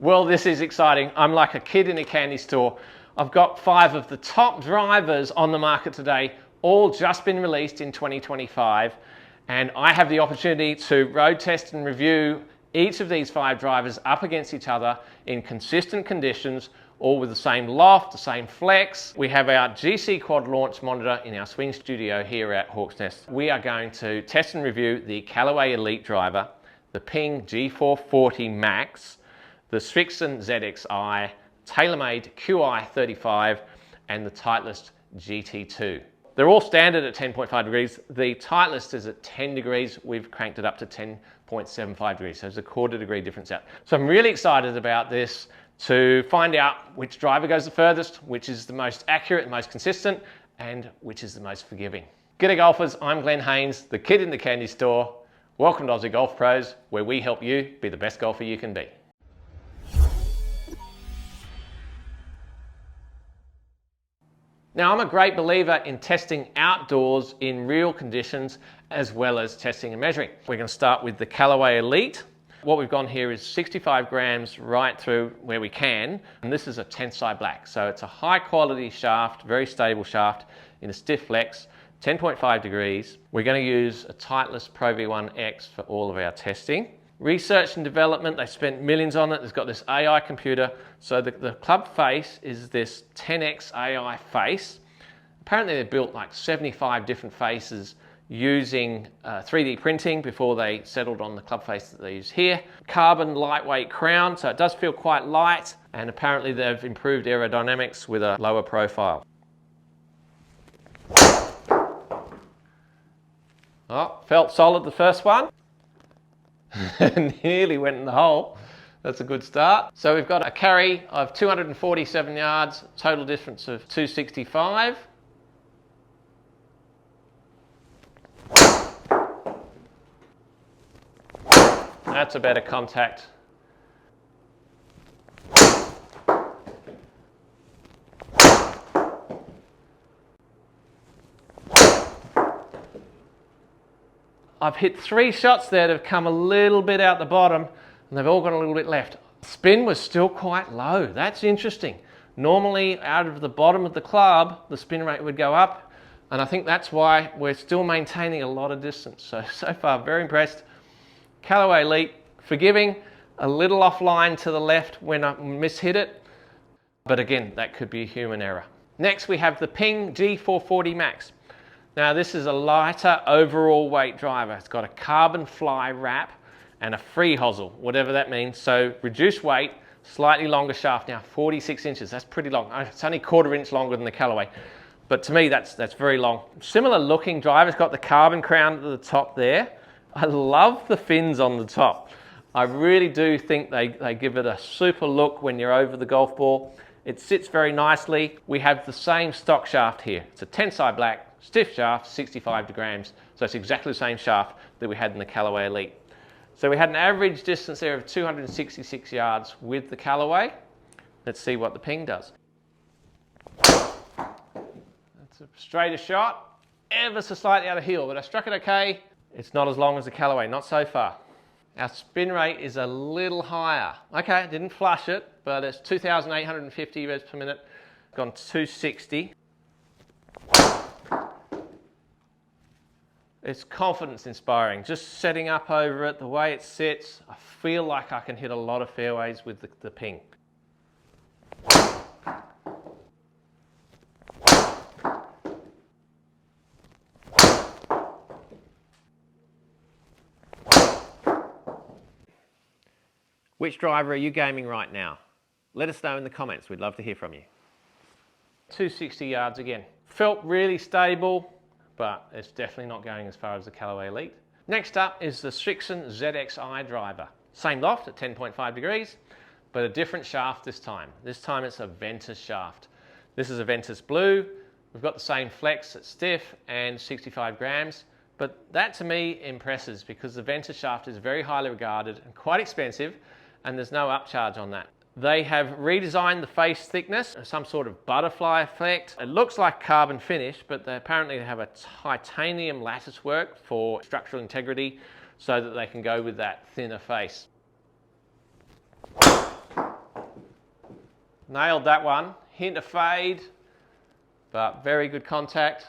Well, this is exciting. I'm like a kid in a candy store. I've got 5 of the top drivers on the market today, all just been released in 2025. And I have the opportunity to road test and review each of these 5 drivers up against each other in consistent conditions, all with the same loft, the same flex. We have our GC Quad launch monitor in our swing studio here at Hawk's Nest. We are going to test and review the Callaway Elyte Driver, the Ping G440 Max, the Srixon ZXi, TaylorMade Qi35, and the Titleist GT2. They're all standard at 10.5 degrees. The Titleist is at 10 degrees. We've cranked it up to 10.75 degrees. So there's a quarter degree difference out. So I'm really excited about this to find out which driver goes the furthest, which is the most accurate and most consistent, and which is the most forgiving. G'day golfers, I'm Glen Haynes, the kid in the candy store. Welcome to Aussie Golf Pros, where we help you be the best golfer you can be. Now, I'm a great believer in testing outdoors in real conditions as well as testing and measuring. We're going to start with the Callaway Elyte. What we've gone here is 65 grams right through where we can, and this is a Tensei Black. So it's a high quality shaft, very stable shaft in a stiff flex, 10.5 degrees. We're going to use a Titleist ProV1X for all of our testing. Research and development, they spent millions on it. It's got this AI computer. So the club face is this 10x AI face. Apparently they built like 75 different faces using 3D printing before they settled on the club face that they use here. Carbon lightweight crown, so it does feel quite light. And apparently they've improved aerodynamics with a lower profile. Oh, felt solid the first one. Nearly went in the hole. That's a good start. So we've got a carry of 247 yards, total distance of 265. That's a better contact. I've hit 3 shots there that have come a little bit out the bottom, and they've all got a little bit left. Spin was still quite low. That's interesting. Normally, out of the bottom of the club, the spin rate would go up, and I think that's why we're still maintaining a lot of distance. So far, very impressed. Callaway Elyte, forgiving, a little offline to the left when I mishit it, but again, that could be a human error. Next, we have the Ping G440 Max. Now this is a lighter overall weight driver. It's got a carbon fly wrap and a free hosel, whatever that means. So reduced weight, slightly longer shaft. Now 46 inches, that's pretty long. It's only quarter inch longer than the Callaway. But to me, that's very long. Similar looking driver, it's got the carbon crown at the top there. I love the fins on the top. I really do think they give it a super look when you're over the golf ball. It sits very nicely. We have the same stock shaft here. It's a Tensei Black stiff shaft, 65 grams. So it's exactly the same shaft that we had in the Callaway Elyte. So we had an average distance there of 266 yards with the Callaway. Let's see what the Ping does. That's a straighter shot, ever so slightly out of heel, but I struck it okay. It's not as long as the Callaway, not so far. Our spin rate is a little higher. Okay, I didn't flush it, but it's 2,850 revs per minute. Gone 260. It's confidence inspiring. Just setting up over it, the way it sits, I feel like I can hit a lot of fairways with the Ping. Which driver are you gaming right now? Let us know in the comments. We'd love to hear from you. 260 yards again. Felt really stable, but it's definitely not going as far as the Callaway Elyte. Next up is the Srixon ZXi Driver. Same loft at 10.5 degrees, but a different shaft this time. This time it's a Ventus shaft. This is a Ventus Blue. We've got the same flex at stiff and 65 grams, but that to me impresses because the Ventus shaft is very highly regarded and quite expensive, and there's no upcharge on that. They have redesigned the face thickness, some sort of butterfly effect. It looks like carbon finish, but they apparently have a titanium lattice work for structural integrity so that they can go with that thinner face. nailed that one. Hint of fade, but very good contact.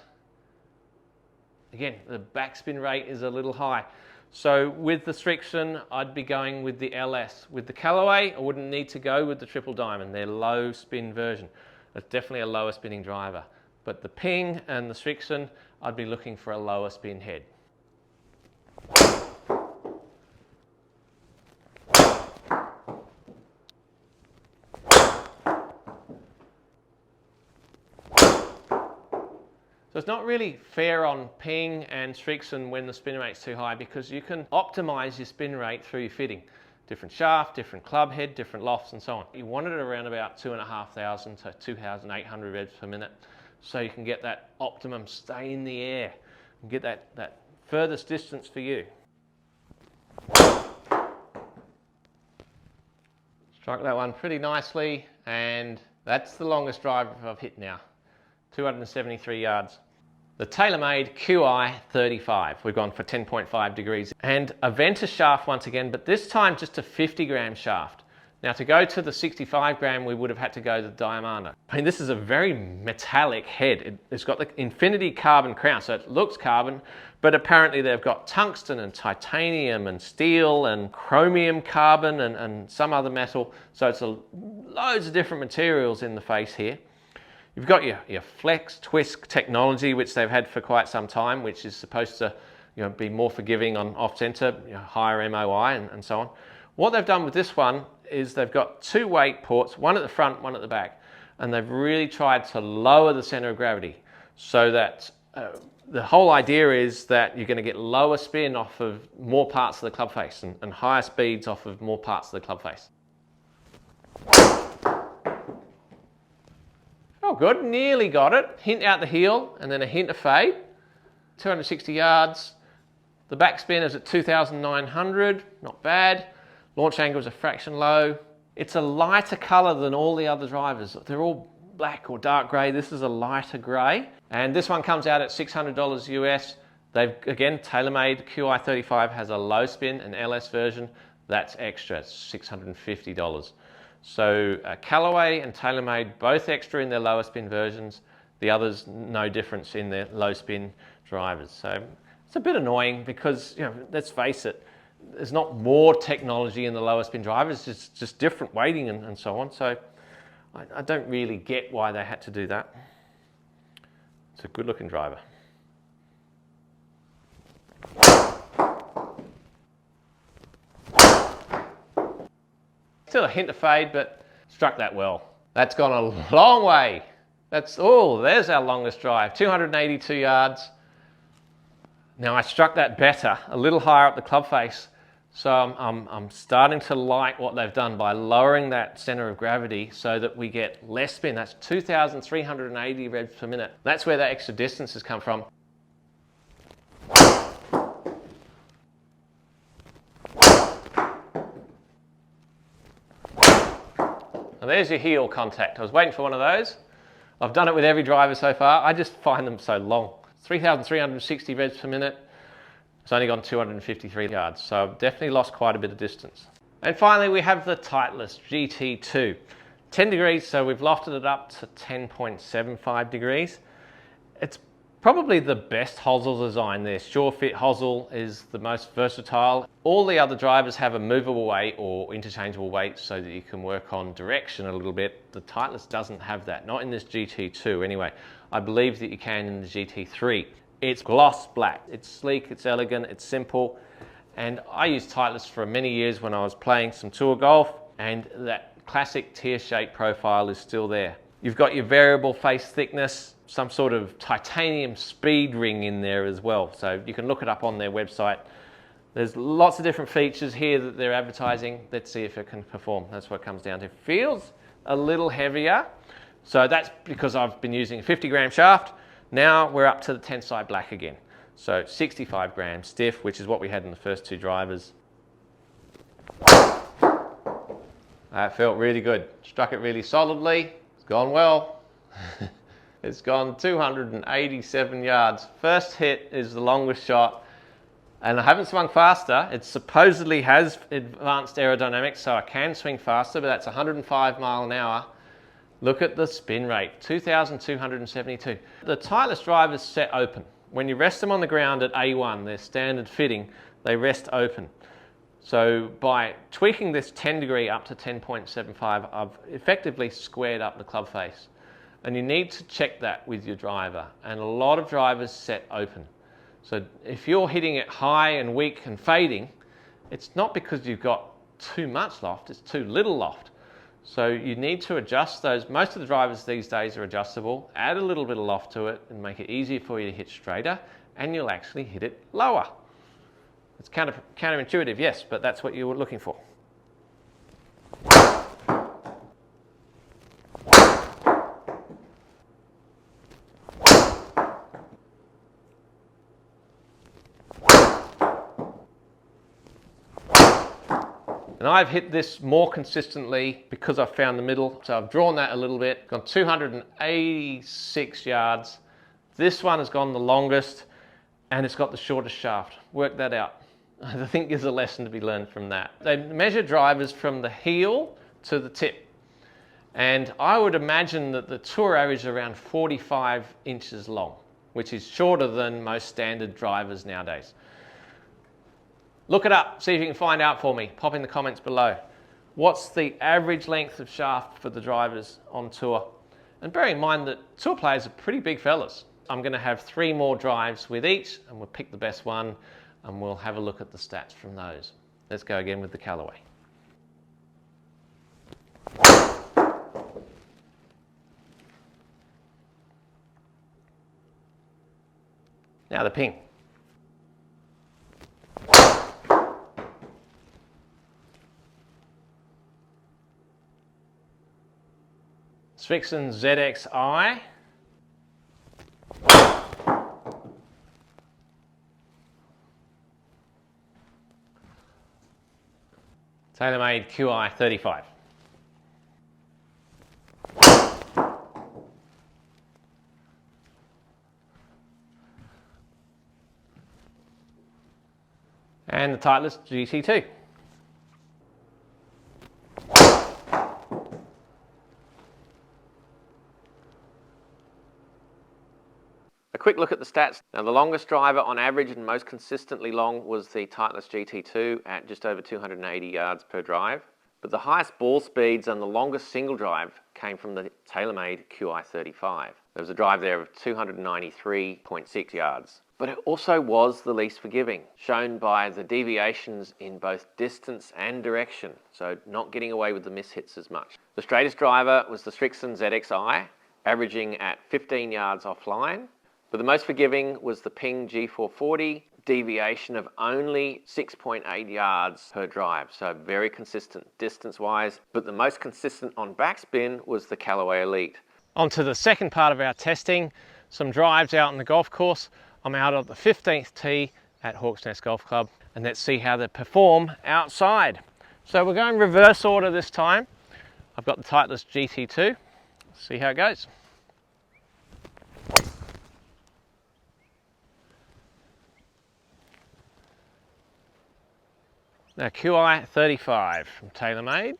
Again, the backspin rate is a little high. So with the Srixon, I'd be going with the LS. With the Callaway, I wouldn't need to go with the triple diamond, their low spin version. It's definitely a lower spinning driver. But the Ping and the Srixon, I'd be looking for a lower spin head. So it's not really fair on Ping and Srixon when the spin rate's too high, because you can optimize your spin rate through your fitting. Different shaft, different club head, different lofts and so on. You want it around about 2,500 to 2,800 revs per minute, so you can get that optimum stay in the air and get that furthest distance for you. Struck that one pretty nicely, and that's the longest drive I've hit now. 273 yards. The TaylorMade Qi35. We've gone for 10.5 degrees. And a Ventus shaft once again, but this time just a 50 gram shaft. Now to go to the 65 gram, we would have had to go to the Diamanda. I mean, this is a very metallic head. It's got the infinity carbon crown, so it looks carbon, but apparently they've got tungsten and titanium and steel and chromium carbon and some other metal. So it's loads of different materials in the face here. You've got your flex twist technology, which they've had for quite some time, which is supposed to be more forgiving on off-center, higher MOI and so on. What they've done with this one is they've got two weight ports, one at the front, one at the back, and they've really tried to lower the center of gravity so that the whole idea is that you're going to get lower spin off of more parts of the club face and higher speeds off of more parts of the club face. Oh, good, nearly got it. Hint out the heel and then a hint of fade. 260 yards. The backspin is at 2,900, not bad. Launch angle is a fraction low. It's a lighter color than all the other drivers. They're all black or dark gray. This is a lighter gray. And this one comes out at $600 US. They've, again, TaylorMade Qi35 has a low spin, an LS version. That's extra, it's $650. So Callaway and TaylorMade, both extra in their lower spin versions. The others, no difference in their low spin drivers. So it's a bit annoying because, let's face it, there's not more technology in the lower spin drivers, it's just different weighting and so on. So I don't really get why they had to do that. It's a good looking driver. Still a hint of fade, but struck that well. That's gone a long way. There's our longest drive, 282 yards. Now I struck that better, a little higher up the club face. So I'm starting to like what they've done by lowering that center of gravity so that we get less spin. That's 2,380 revs per minute. That's where that extra distance has come from. Now there's your heel contact. I was waiting for one of those. I've done it with every driver so far. I just find them so long. 3,360 revs per minute. It's only gone 253 yards, so I've definitely lost quite a bit of distance. And finally, we have the Titleist GT2. 10 degrees, so we've lofted it up to 10.75 degrees. It's probably the best hosel design there. Sure fit hosel is the most versatile. All the other drivers have a movable weight or interchangeable weight so that you can work on direction a little bit. The Titleist doesn't have that, not in this GT2 anyway. I believe that you can in the GT3. It's gloss black, it's sleek, it's elegant, it's simple. And I used Titleist for many years when I was playing some tour golf, and that classic tear-shaped profile is still there. You've got your variable face thickness, some sort of titanium speed ring in there as well. So you can look it up on their website. There's lots of different features here that they're advertising. Let's see if it can perform. That's what it comes down to. Feels a little heavier. So that's because I've been using a 50 gram shaft. Now we're up to the Tensei Black again. So 65 grams stiff, which is what we had in the first two drivers. That felt really good. Struck it really solidly. It's gone well. It's gone 287 yards. First hit is the longest shot. And I haven't swung faster. It supposedly has advanced aerodynamics, so I can swing faster, but that's 105 miles an hour. Look at the spin rate, 2,272. The Titleist drivers set open. When you rest them on the ground at A1, their standard fitting, they rest open. So by tweaking this 10 degree up to 10.75, I've effectively squared up the club face. And you need to check that with your driver. And a lot of drivers set open. So if you're hitting it high and weak and fading, it's not because you've got too much loft, it's too little loft. So you need to adjust those. Most of the drivers these days are adjustable. Add a little bit of loft to it and make it easier for you to hit straighter, and you'll actually hit it lower. It's counterintuitive, yes, but that's what you were looking for. And I've hit this more consistently because I've found the middle. So I've drawn that a little bit, gone 286 yards. This one has gone the longest and it's got the shortest shaft. Work that out. I think there's a lesson to be learned from that. They measure drivers from the heel to the tip. And I would imagine that the tour average is around 45 inches long, which is shorter than most standard drivers nowadays. Look it up, see if you can find out for me. Pop in the comments below. What's the average length of shaft for the drivers on tour? And bear in mind that tour players are pretty big fellas. I'm going to have 3 more drives with each, and we'll pick the best one, and we'll have a look at the stats from those. Let's go again with the Callaway. Now the Ping. Srixon ZXi. TaylorMade Qi35. And the Titleist GT2. A quick look at the stats. Now the longest driver on average and most consistently long was the Titleist GT2 at just over 280 yards per drive. But the highest ball speeds and the longest single drive came from the TaylorMade Qi35. There was a drive there of 293.6 yards. But it also was the least forgiving, shown by the deviations in both distance and direction, so not getting away with the mishits as much. The straightest driver was the Srixon ZXi, averaging at 15 yards offline. But the most forgiving was the Ping G440, deviation of only 6.8 yards per drive, so very consistent distance-wise. But the most consistent on backspin was the Callaway Elyte. On to the second part of our testing, some drives out on the golf course. I'm out at the 15th tee at Hawks Nest Golf Club, and let's see how they perform outside. So we're going reverse order this time. I've got the Titleist GT2, let's see how it goes. Now Qi35 from TaylorMade.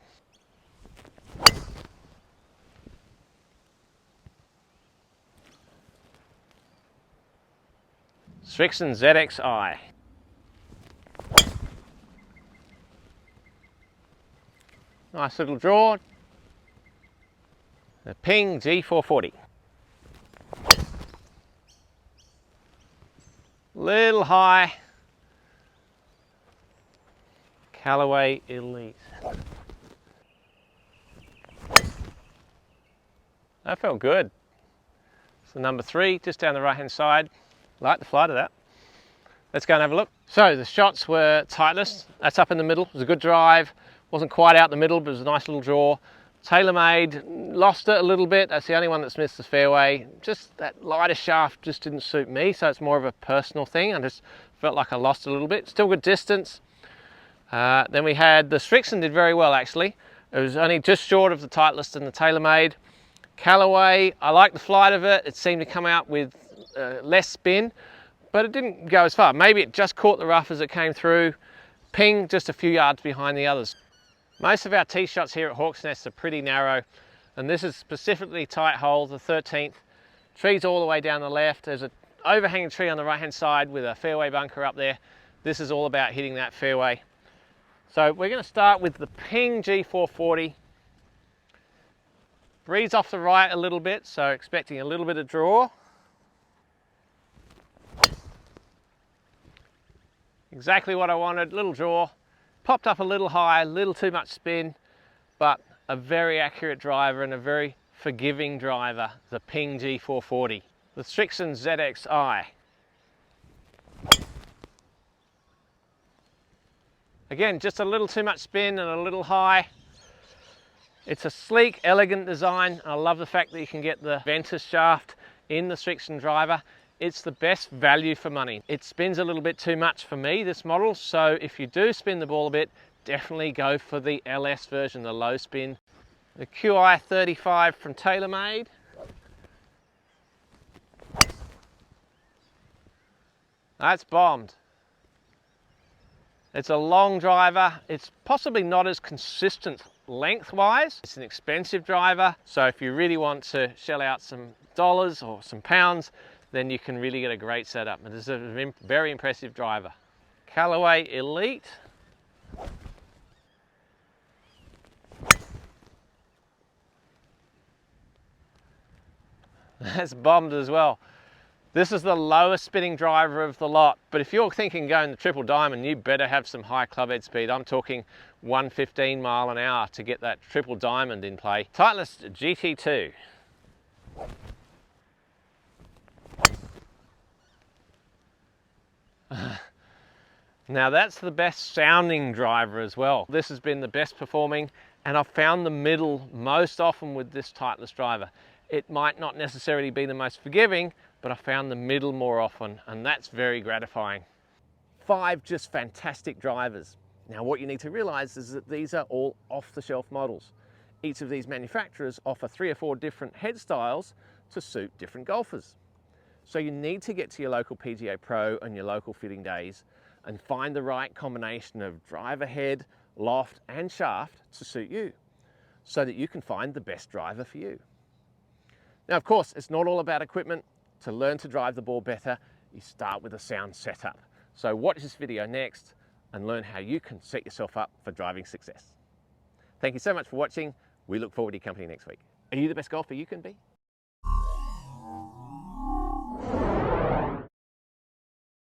Srixon ZXi. Nice little draw. The Ping G440. Little high. Callaway Elyte. That felt good. So number 3, just down the right hand side. Like the flight of that. Let's go and have a look. So the shots were Titleist. That's up in the middle. It was a good drive. Wasn't quite out the middle, but it was a nice little draw. TaylorMade lost it a little bit. That's the only one that's missed the fairway. Just that lighter shaft just didn't suit me, so it's more of a personal thing. I just felt like I lost a little bit. Still good distance. Then we had the Srixon did very well actually. It was only just short of the Titleist and the TaylorMade. Callaway, I like the flight of it. It seemed to come out with less spin, but it didn't go as far. Maybe it just caught the rough as it came through. Ping just a few yards behind the others. Most of our tee shots here at Hawks Nest are pretty narrow. And this is specifically tight hole, the 13th. Trees all the way down the left. There's an overhanging tree on the right hand side with a fairway bunker up there. This is all about hitting that fairway. So we're going to start with the Ping G440. Breeze off the right a little bit, so expecting a little bit of draw. Exactly what I wanted, little draw. Popped up a little high, a little too much spin, but a very accurate driver and a very forgiving driver, the Ping G440. The Srixon ZXi. Again, just a little too much spin and a little high. It's a sleek, elegant design. I love the fact that you can get the ventus shaft in the Srixon driver. It's the best value for money. It spins a little bit too much for me, this model, so if you do spin the ball a bit, definitely go for the LS version, the low spin. The Qi35 from TaylorMade. That's bombed. It's a long driver. It's possibly not as consistent lengthwise. It's an expensive driver, so if you really want to shell out some dollars or some pounds, then you can really get a great setup. And this is a very impressive driver. Callaway Elyte. That's bombed as well. This is the lowest spinning driver of the lot, but if you're thinking going the triple diamond, you better have some high clubhead speed. I'm talking 115 mile an hour to get that triple diamond in play. Titleist GT2. Now that's the best sounding driver as well. This has been the best performing, and I've found the middle most often with this Titleist driver. It might not necessarily be the most forgiving, but I found the middle more often, and that's very gratifying. 5 just fantastic drivers. Now what you need to realize is that these are all off-the-shelf models. Each of these manufacturers offer 3 or 4 different head styles to suit different golfers. So you need to get to your local PGA Pro and your local fitting days and find the right combination of driver head, loft and shaft to suit you, so that you can find the best driver for you. Now of course, it's not all about equipment. To learn to drive the ball better, you start with a sound setup. So watch this video next and learn how you can set yourself up for driving success. Thank you so much for watching. We look forward to your company next week. Are you the best golfer you can be?